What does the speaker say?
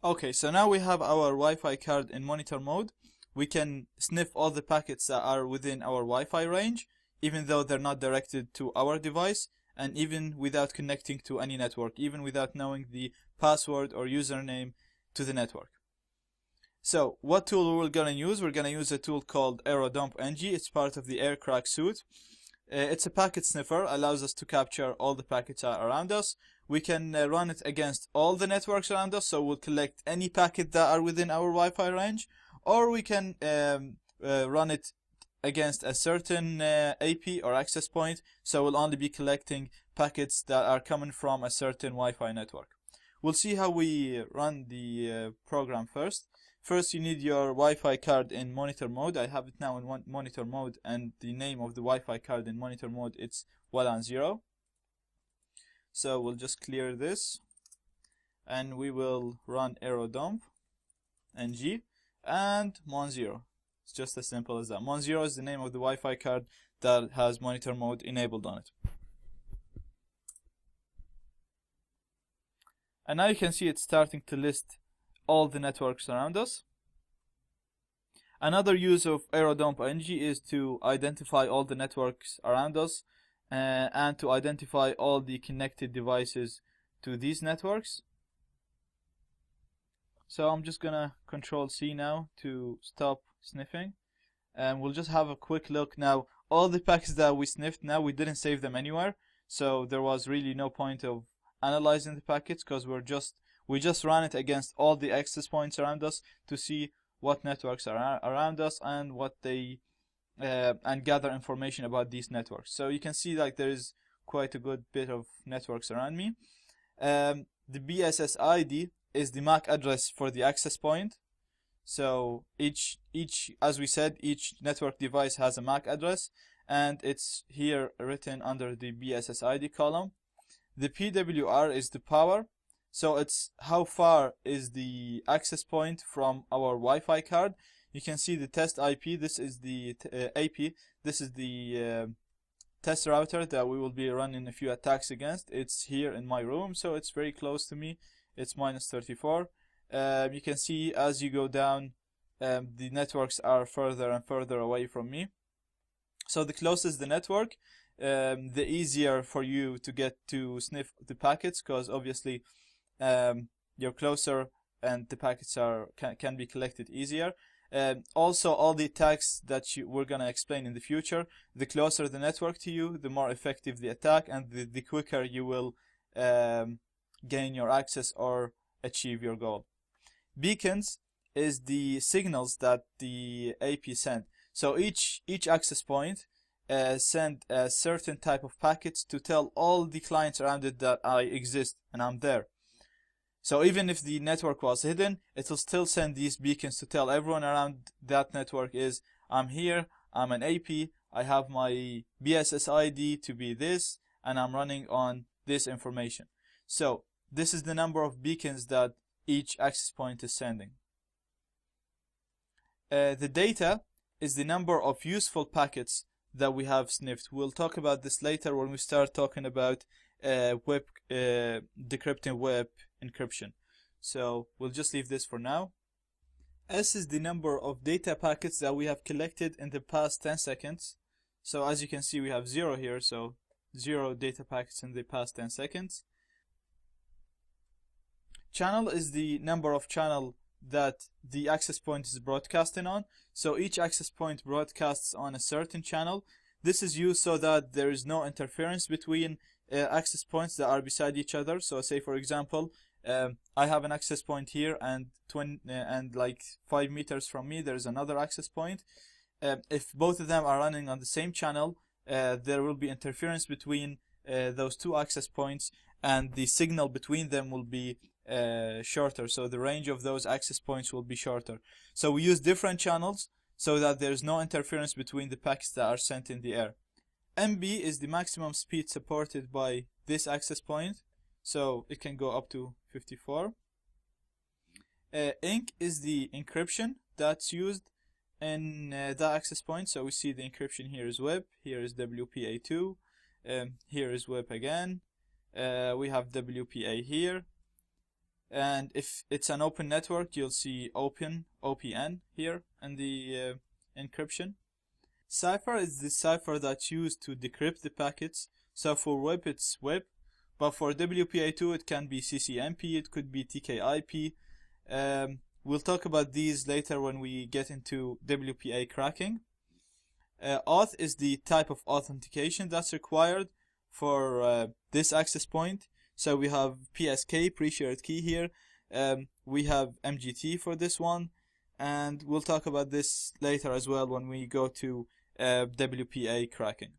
Okay, so now we have our Wi-Fi card in monitor mode. We can sniff all the packets that are within our Wi-Fi range, even though they're not directed to our device, and even without connecting to any network, even without knowing the password or username to the network. So what tool we're gonna use? We're gonna use a tool called Airodump NG. It's part of the AirCrack suite. It's a packet sniffer, allows us to capture all the packets around us. We can run it against all the networks around us, so we'll collect any packet that are within our Wi-Fi range, or we can run it against a certain AP or access point, so we'll only be collecting packets that are coming from a certain Wi-Fi network. We'll see how we run the program first. First, you need your Wi-Fi card in monitor mode. I have it now in monitor mode, and the name of the Wi-Fi card in monitor mode, it's WLAN0. So we'll just clear this, and we will run Airodump ng and mon0. It's just as simple as that. Mon0 is the name of the Wi-Fi card that has monitor mode enabled on it. And now you can see it's starting to list all the networks around us. Another use of Airodump ng is to identify all the networks around us and to identify all the connected devices to these networks. So I'm just gonna Control C now to stop sniffing, and we'll just have a quick look now. All the packets that we sniffed, now we didn't save them anywhere, so there was really no point of analyzing the packets, because we just ran it against all the access points around us to see what networks are around us and what they and gather information about these networks. So you can see like there is quite a good bit of networks around me. The BSS ID is the MAC address for the access point. So each as we said, each network device has a MAC address, and it's here written under the BSS ID column. The PWR is the power. So it's how far is the access point from our Wi-Fi card. You can see the test IP. This is the AP. This is the test router that we will be running a few attacks against. It's here in my room, so it's very close to me. It's -34. You can see as you go down, the networks are further and further away from me. So the closest the network, the easier for you to get to sniff the packets, because obviously you're closer and the packets can be collected easier. Also, all the attacks that we're going to explain in the future, the closer the network to you, the more effective the attack, and the quicker you will gain your access or achieve your goal. Beacons is the signals that the AP send. So each access point send a certain type of packets to tell all the clients around it that I exist and I'm there. So even if the network was hidden, it will still send these beacons to tell everyone around that network is, I'm here, I'm an AP, I have my BSS ID to be this, and I'm running on this information. So this is the number of beacons that each access point is sending. The data is the number of useful packets that we have sniffed. We'll talk about this later when we start talking about decrypting web encryption. So we'll just leave this for now. S is the number of data packets that we have collected in the past 10 seconds. So as you can see, we have 0 here, so 0 data packets in the past 10 seconds. Channel is the number of channel that the access point is broadcasting on. So each access point broadcasts on a certain channel. This is used so that there is no interference between access points that are beside each other. So say for example, I have an access point here, and like 5 meters from me there's another access point. If both of them are running on the same channel, there will be interference between those two access points, and the signal between them will be shorter, so the range of those access points will be shorter. So we use different channels so that there's no interference between the packets that are sent in the air. MB is the maximum speed supported by this access point, so it can go up to 54. Ink is the encryption that's used in that access point. So we see the encryption here is WEP, here is WPA2, here is WEP again, we have WPA here. And if it's an open network, you'll see OPN here in the encryption. Cipher is the cipher that's used to decrypt the packets. So for WEP it's WEP, but for WPA2 it can be CCMP, it could be TKIP. We'll talk about these later when we get into WPA cracking. Auth is the type of authentication that's required for this access point. So we have PSK, pre-shared key here. We have MGT for this one, and we'll talk about this later as well when we go to WPA cracking.